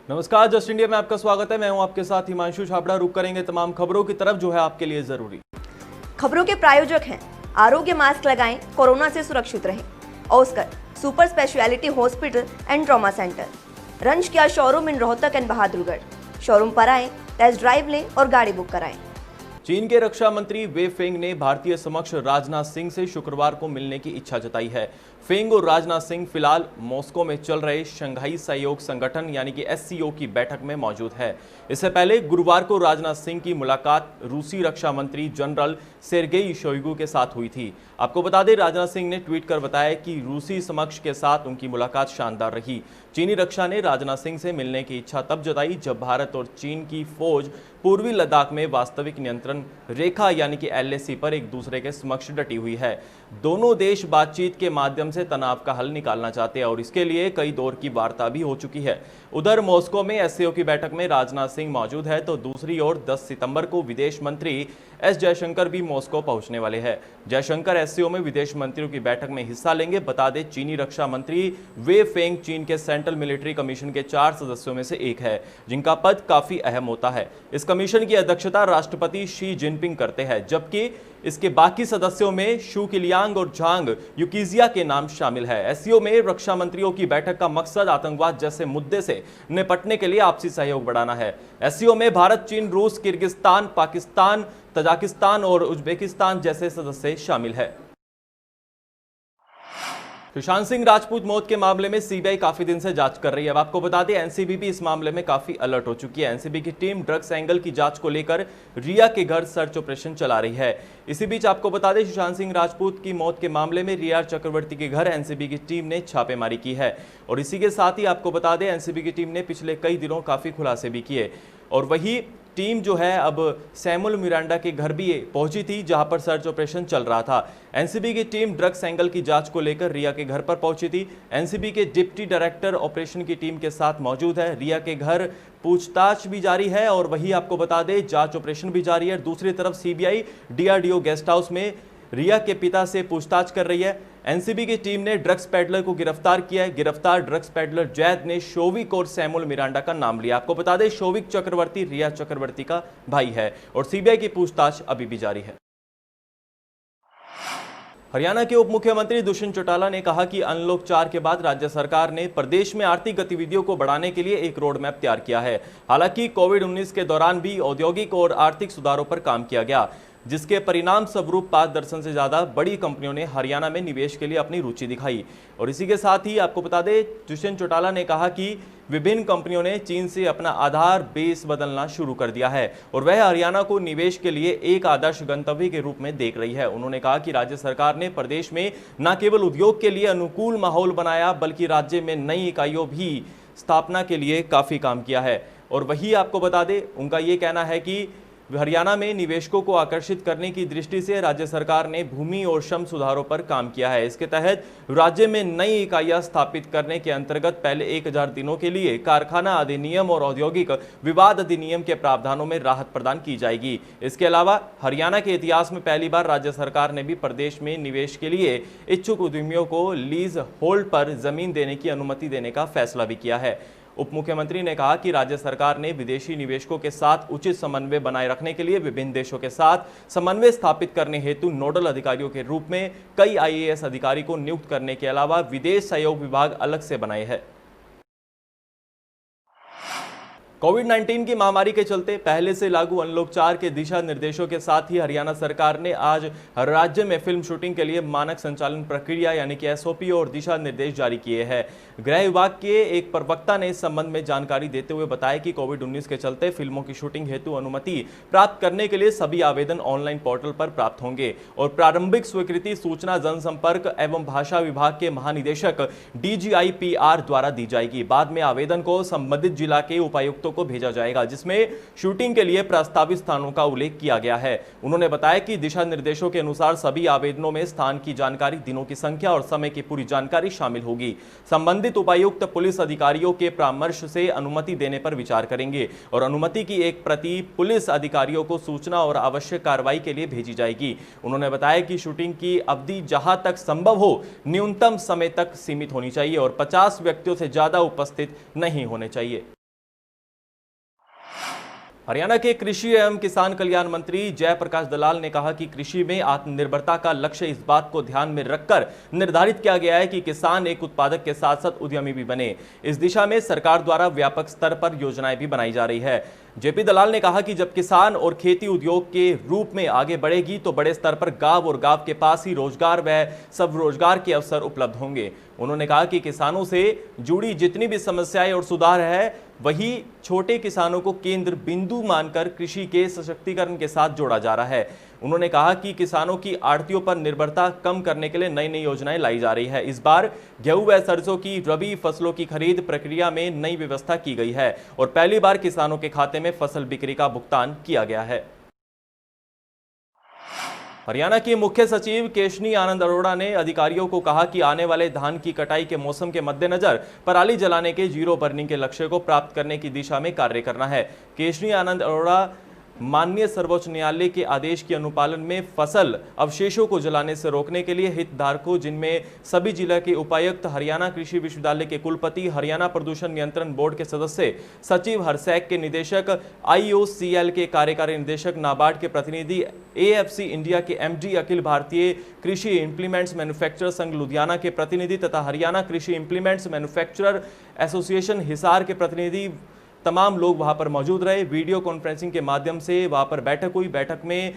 नमस्कार, just India में आपका स्वागत है। मैं हूं आपके साथ हिमांशु छाबड़ा। रुक करेंगे तमाम खबरों की तरफ जो है आपके लिए जरूरी। खबरों के प्रायोजक हैं आरोग्य मास्क लगाएं, कोरोना से सुरक्षित रहें। Oscar super speciality hospital and trauma centre, रंज किया showroom in Rohtak and Bahadurgarh. Showroom पर आएं, टेस्ट ड्राइव लें और गाड़ी बुक कराएं। चीन के रक्षा मंत्री वे फेंग ने भारतीय समक्ष राजनाथ सिंह से शुक्रवार को मिलने की इच्छा जताई है। फेंग और राजनाथ सिंह फिलहाल मॉस्को में चल रहे शंघाई सहयोग संगठन यानी कि एससीओ की बैठक में मौजूद है। इससे पहले गुरुवार को राजनाथ सिंह की मुलाकात रूसी रक्षा मंत्री जनरल सेर्गेई शोइगु के साथ हुई थी। आपको बता दें, राजनाथ सिंह ने ट्वीट कर बताया कि रूसी समक्ष के साथ उनकी मुलाकात शानदार रही। चीनी रक्षा ने राजनाथ सिंह से मिलने की इच्छा तब जताई जब भारत और चीन की फौज पूर्वी लद्दाख में वास्तविक नियंत्रण रेखा यानी कि एलएसी पर एक दूसरे के समक्ष डटी हुई है। दोनों देश बातचीत के माध्यम से तनाव का हल निकालना चाहते हैं और इसके लिए कई दौर की वार्ता भी हो चुकी है। उधर मॉस्को में एससीओ की बैठक में राजनाथ सिंह मौजूद है तो दूसरी ओर 10 सितंबर को विदेश मंत्री एस जयशंकर भी मॉस्को पहुंचने वाले हैं। जयशंकर एससीओ में विदेश मंत्रियों की बैठक में हिस्सा लेंगे। बता दें, चीनी रक्षा मंत्री वे फेंग चीन के सेंट्रल मिलिट्री कमीशन के 4 सदस्यों में से एक है, जिनका पद काफी अहम होता है। इस कमीशन की अध्यक्षता राष्ट्रपति शी जिनपिंग करते हैं, जबकि इसके बाकी सदस्यों में शू किलियांग और झांग युकीजिया के नाम शामिल है। एससीओ में रक्षा मंत्रियों की बैठक का मकसद आतंकवाद जैसे मुद्दे से निपटने के लिए आपसी सहयोग बढ़ाना है। एससीओ में भारत, चीन, रूस, किर्गिस्तान, पाकिस्तान, तजाकिस्तान और उज्बेकिस्तान जैसे सदस्य शामिल है। सुशांत सिंह राजपूत मौत के मामले में सीबीआई काफी दिन से जांच कर रही है। अब आपको बता दें, एनसीबी भी इस मामले में काफी अलर्ट हो चुकी है। एनसीबी की टीम ड्रग्स एंगल की जांच को लेकर रिया के घर सर्च ऑपरेशन चला रही है। इसी बीच आपको बता दें, सुशांत सिंह राजपूत की मौत के मामले में रिया चक्रवर्ती के घर एनसीबी की टीम ने छापेमारी की है। और इसी के साथ ही आपको बता दें, एनसीबी की टीम ने पिछले कई दिनों काफी खुलासे भी किए। और वही टीम जो है अब सैमुअल मिरांडा के घर भी पहुंची थी, जहां पर सर्च ऑपरेशन चल रहा था। एनसीबी की टीम ड्रग्स एंगल की जांच को लेकर रिया के घर पर पहुंची थी। एनसीबी के डिप्टी डायरेक्टर ऑपरेशन की टीम के साथ मौजूद है। रिया के घर पूछताछ भी जारी है और वही आपको बता दें, जांच ऑपरेशन भी जारी है। दूसरी तरफ सीबीआई डीआरडीओ गेस्ट हाउस में रिया के पिता से पूछताछ कर रही है। एनसीबी की टीम ने ड्रग्स पेडलर को गिरफ्तार किया है। गिरफ्तार ड्रग्स पेडलर जैद ने शोविक और सैमुअल मिरांडा का नाम लिया। आपको बता दें, शोविक चक्रवर्ती रिया चक्रवर्ती का भाई है और सीबीआई की पूछताछ अभी भी जारी है। हरियाणा के उप मुख्यमंत्री दुष्यंत चौटाला ने कहा कि अनलॉक 4 के बाद राज्य सरकार ने प्रदेश में आर्थिक गतिविधियों को बढ़ाने के लिए एक रोड मैप तैयार किया है। हालांकि कोविड-19 के दौरान भी औद्योगिक और आर्थिक सुधारों पर काम किया गया, जिसके परिणाम स्वरूप 5 दर्जन से ज्यादा बड़ी कंपनियों ने हरियाणा में निवेश के लिए अपनी रुचि दिखाई। और इसी के साथ ही आपको बता दें, दुष्यंत चौटाला ने कहा कि विभिन्न कंपनियों ने चीन से अपना आधार बेस बदलना शुरू कर दिया है और वह हरियाणा को निवेश के लिए एक आदर्श गंतव्य के रूप में देख रही है। उन्होंने कहा कि राज्य सरकार ने प्रदेश में न केवल उद्योग के लिए अनुकूल माहौल बनाया, बल्कि राज्य में नई इकाइयों भी स्थापना के लिए काफी काम किया है। और वही आपको बता दें, उनका ये कहना है कि हरियाणा में निवेशकों को आकर्षित करने की दृष्टि से राज्य सरकार ने भूमि और श्रम सुधारों पर काम किया है। इसके तहत राज्य में नई इकाइयां स्थापित करने के अंतर्गत पहले 1000 दिनों के लिए कारखाना अधिनियम और औद्योगिक विवाद अधिनियम के प्रावधानों में राहत प्रदान की जाएगी। इसके अलावा हरियाणा के इतिहास में पहली बार राज्य सरकार ने भी प्रदेश में निवेश के लिए इच्छुक उद्यमियों को लीज होल्ड पर जमीन देने की अनुमति देने का फैसला भी किया है। उप मुख्यमंत्री ने कहा कि राज्य सरकार ने विदेशी निवेशकों के साथ उचित समन्वय बनाए रखने के लिए विभिन्न देशों के साथ समन्वय स्थापित करने हेतु नोडल अधिकारियों के रूप में कई आईएएस अधिकारी को नियुक्त करने के अलावा विदेश सहयोग विभाग अलग से बनाए हैं। कोविड-19 की महामारी के चलते पहले से लागू अनलॉक 4 के दिशा निर्देशों के साथ ही हरियाणा सरकार ने आज राज्य में फिल्म शूटिंग के लिए मानक संचालन प्रक्रिया यानी कि एसओपी और दिशा निर्देश जारी किए हैं। गृह विभाग के एक प्रवक्ता ने इस संबंध में जानकारी देते हुए बताया कि कोविड-19 के चलते फिल्मों की शूटिंग हेतु अनुमति प्राप्त करने के लिए सभी आवेदन ऑनलाइन पोर्टल पर प्राप्त होंगे और प्रारंभिक स्वीकृति सूचना जनसंपर्क एवं भाषा विभाग के महानिदेशक DGIPR द्वारा दी जाएगी। बाद में आवेदन को संबंधित जिला के उपायुक्त को भेजा जाएगा, जिसमें शूटिंग के लिए प्रस्तावित स्थानों का उल्लेख किया गया है। उन्होंने बताया कि दिशा निर्देशों के अनुसार सभी आवेदनों में स्थान की जानकारी, दिनों की संख्या और समय की पूरी जानकारी शामिल होगी। संबंधित उपायुक्त पुलिस अधिकारियों के परामर्श से अनुमति देने पर विचार करेंगे और अनुमति की एक प्रति पुलिस अधिकारियों को सूचना और आवश्यक कार्रवाई के लिए भेजी जाएगी। उन्होंने बताया कि शूटिंग की अवधि जहां तक संभव हो न्यूनतम समय तक सीमित होनी चाहिए और 50 व्यक्तियों से ज्यादा उपस्थित नहीं होने चाहिए। हरियाणा के कृषि एवं किसान कल्याण मंत्री जयप्रकाश दलाल ने कहा कि कृषि में आत्मनिर्भरता का लक्ष्य इस बात को ध्यान में रखकर निर्धारित किया गया है कि किसान एक उत्पादक के साथ साथ उद्यमी भी बने। इस दिशा में सरकार द्वारा व्यापक स्तर पर योजनाएं भी बनाई जा रही है। जेपी दलाल ने कहा कि जब किसान और खेती उद्योग के रूप में आगे बढ़ेगी तो बड़े स्तर पर गांव और गांव के पास ही रोजगार व स्वरोजगार के अवसर उपलब्ध होंगे। उन्होंने कहा कि किसानों से जुड़ी जितनी भी समस्याएं और सुधार है वही छोटे किसानों को केंद्र बिंदु मानकर कृषि के सशक्तिकरण के साथ जोड़ा जा रहा है। उन्होंने कहा कि किसानों की आड़तियों पर निर्भरता कम करने के लिए नई नई योजनाएं लाई जा रही है। इस बार गेहूं व सरसों की रबी फसलों की खरीद प्रक्रिया में नई व्यवस्था की गई है और पहली बार किसानों के खाते में फसल बिक्री का भुगतान किया गया है। हरियाणा के मुख्य सचिव केशनी आनंद अरोड़ा ने अधिकारियों को कहा कि आने वाले धान की कटाई के मौसम के मद्देनजर पराली जलाने के जीरो बर्निंग के लक्ष्य को प्राप्त करने की दिशा में कार्य करना है। केशनी आनंद अरोड़ा माननीय सर्वोच्च न्यायालय के आदेश के अनुपालन में फसल अवशेषों को जलाने से रोकने के लिए हितधारकों जिनमें सभी जिला के उपायुक्त, हरियाणा कृषि विश्वविद्यालय के कुलपति, हरियाणा प्रदूषण नियंत्रण बोर्ड के सदस्य, सचिव, हरसैक के निदेशक, IOCL के कार्यकारी निदेशक, नाबार्ड के प्रतिनिधि, AFC इंडिया के MD, अखिल भारतीय कृषि इंप्लीमेंट्स मैन्युफैक्चरर संघ लुधियाना के प्रतिनिधि तथा हरियाणा कृषि इंप्लीमेंट्स मैन्युफैक्चरर एसोसिएशन हिसार के प्रतिनिधि, तमाम लोग वहां पर मौजूद रहे। वीडियो कॉन्फ्रेंसिंग के माध्यम से वहां पर बैठक हुई। बैठक में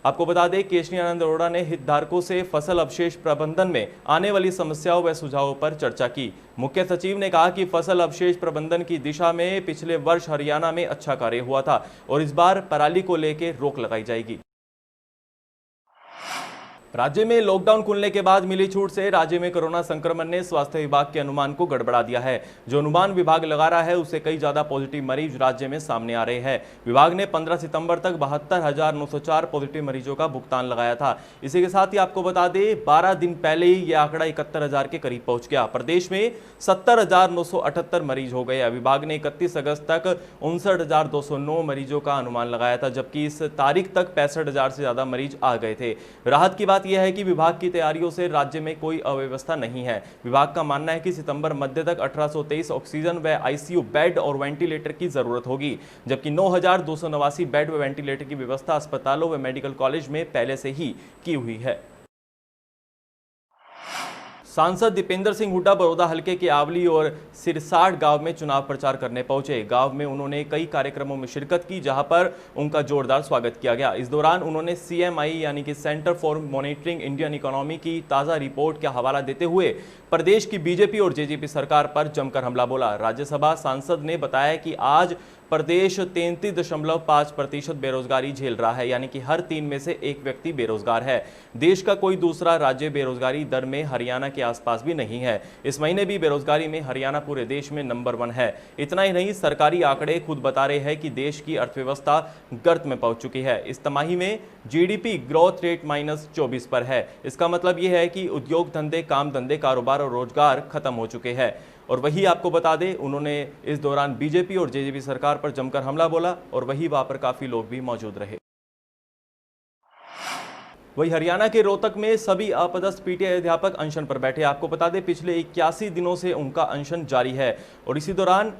आपको बता दें, केशनी आनंद अरोड़ा ने हितधारकों से फसल अवशेष प्रबंधन में आने वाली समस्याओं व सुझावों पर चर्चा की। मुख्य सचिव ने कहा कि फसल अवशेष प्रबंधन की दिशा में पिछले वर्ष हरियाणा में अच्छा कार्य हुआ था और इस बार पराली को लेकर रोक लगाई जाएगी। राज्य में लॉकडाउन खुलने के बाद मिली छूट से राज्य में कोरोना संक्रमण ने स्वास्थ्य विभाग के अनुमान को गड़बड़ा दिया है। जो अनुमान विभाग लगा रहा है उससे कई ज्यादा पॉजिटिव मरीज राज्य में सामने आ रहे हैं। विभाग ने 15 सितंबर तक 72,904 पॉजिटिव मरीजों का भुगतान लगाया था। इसी के साथ ही आपको बता दें 12 दिन पहले ही यह आंकड़ा 71,000 के करीब पहुंच गया। प्रदेश में 70,978 मरीज हो गए। विभाग ने 31 अगस्त तक 59,209 मरीजों का अनुमान लगाया था, जबकि इस तारीख तक 65,000 से ज्यादा मरीज आ गए थे। राहत की बात यह है कि विभाग की तैयारियों से राज्य में कोई अव्यवस्था नहीं है। विभाग का मानना है कि सितंबर मध्य तक 1823 ऑक्सीजन व ICU बेड और वेंटिलेटर की जरूरत होगी, जबकि 9,289 बेड व वेंटिलेटर की व्यवस्था अस्पतालों व मेडिकल कॉलेज में पहले से ही की हुई है। सांसद दीपेंद्र सिंह हुड्डा बड़ौदा हलके के आवली और सिरसाड़ गांव में चुनाव प्रचार करने पहुंचे। गांव में उन्होंने कई कार्यक्रमों में शिरकत की, जहां पर उनका जोरदार स्वागत किया गया। इस दौरान उन्होंने CMI यानी कि centre for monitoring Indian economy की ताज़ा रिपोर्ट का हवाला देते हुए प्रदेश की BJP और JJP सरकार पर जमकर हमला बोला। राज्यसभा सांसद ने बताया कि आज प्रदेश 33.5% बेरोजगारी झेल रहा है, यानी कि हर 3 में से 1 व्यक्ति बेरोजगार है। देश का कोई दूसरा राज्य बेरोजगारी दर में हरियाणा के आसपास भी नहीं है। इस महीने भी बेरोजगारी में हरियाणा पूरे देश में नंबर 1 है। इतना ही नहीं, सरकारी आंकड़े खुद बता रहे हैं कि देश की अर्थव्यवस्था गर्त में पहुंच चुकी है। इस तिमाही में GDP ग्रोथ रेट -24 पर है। इसका मतलब यह है कि उद्योग धंधे, काम धंधे, कारोबार और रोजगार खत्म हो चुके हैं। और वही आपको बता दें, उन्होंने इस दौरान BJP और JJP सरकार पर जमकर हमला बोला और वही वहां पर काफी लोग भी मौजूद रहे। वही हरियाणा के रोहतक में सभी अपदस्थ PTI अध्यापक अनशन पर बैठे। आपको बता दें, पिछले 81 दिनों से उनका अनशन जारी है और इसी दौरान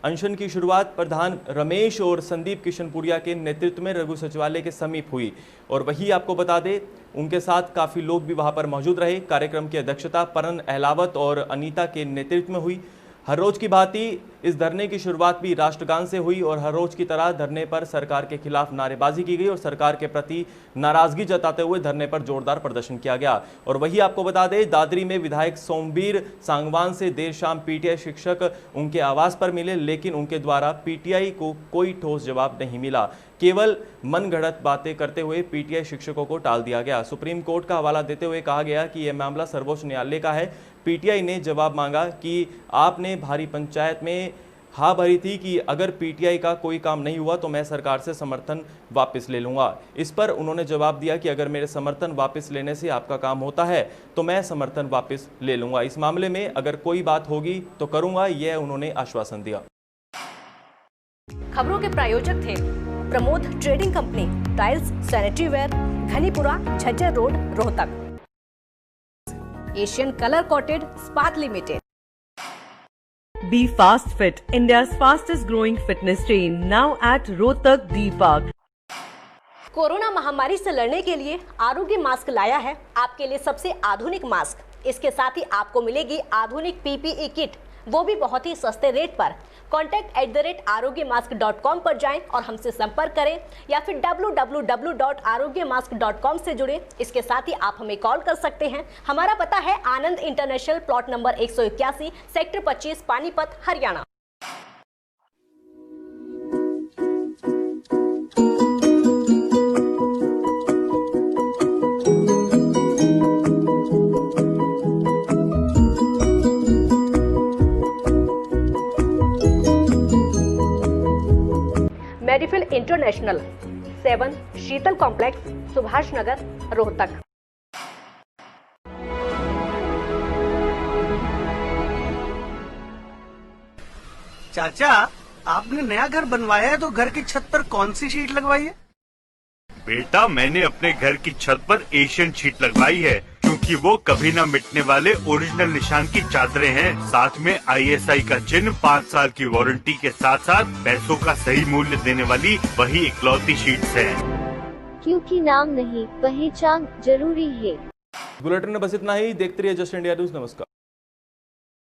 अनशन की शुरुआत प्रधान रमेश और संदीप किशनपुरिया के नेतृत्व में रघु सचिवालय के समीप हुई और वही आपको बता दें, उनके साथ काफ़ी लोग भी वहां पर मौजूद रहे। कार्यक्रम की अध्यक्षता परन अहलावत और अनीता के नेतृत्व में हुई। हर रोज की भांति इस धरने की शुरुआत भी राष्ट्रगान से हुई और हर रोज की तरह धरने पर सरकार के खिलाफ नारेबाजी की गई और सरकार के प्रति नाराजगी जताते हुए धरने पर जोरदार प्रदर्शन किया गया। और वही आपको बता दें, दादरी में विधायक सोमवीर सांगवान से देर शाम PTI शिक्षक उनके आवास पर मिले, लेकिन उनके द्वारा PTI को कोई ठोस जवाब नहीं मिला। केवल मनगढ़ंत बातें करते हुए PTI शिक्षकों को टाल दिया गया। सुप्रीम कोर्ट का हवाला देते हुए कहा गया कि यह मामला सर्वोच्च न्यायालय का है। PTI ने जवाब मांगा कि आपने भारी पंचायत में हाँ भरी थी कि अगर PTI का कोई काम नहीं हुआ तो मैं सरकार से समर्थन वापस ले लूंगा। इस पर उन्होंने जवाब दिया कि अगर मेरे समर्थन वापस लेने से आपका काम होता है तो मैं समर्थन वापस ले लूंगा। इस मामले में अगर कोई बात होगी तो करूंगा, यह उन्होंने आश्वासन दिया। खबरों के प्रायोजक थे Pramod trading company, tiles, sanitary ware, Ghanipura, Jhajjar road, Rohtak. Asian colour coated Ispat limited. Be Fast Fit, India's fastest growing fitness chain, now at Rohtak D Park. Corona महामारी से लड़ने के लिए आरोग्य मास्क लाया है आपके लिए सबसे आधुनिक मास्क। इसके साथ ही आपको मिलेगी आधुनिक पीपीई किट, वो भी बहुत ही सस्ते रेट पर। contact@arogyamask.com पर जाएं और हमसे संपर्क करें या फिर www.arogyamask.com से जुड़ें। इसके साथ ही आप हमें कॉल कर सकते हैं। हमारा पता है Anand international, plot number 181, sector 25, Panipat, Haryana. Medifill international, 7 Sheetal complex, Subhash Nagar, Rohtak. चाचा, आपने नया घर बनवाया है तो घर की छत पर कौन सी शीट लगवाई है? बेटा, मैंने अपने घर की छत पर एशियन शीट लगवाई है क्योंकि वो कभी न मिटने वाले ओरिजिनल निशान की चादरें हैं। साथ में ISI का चिन्ह, 5 साल की वारंटी के साथ साथ पैसों का सही मूल्य देने वाली वही इकलौती शीट्स हैं। क्योंकि नाम नहीं, पहचान जरूरी है। बुलेटिन में बस इतना ही। देखते रहिए जस्ट इंडिया न्यूज। नमस्कार।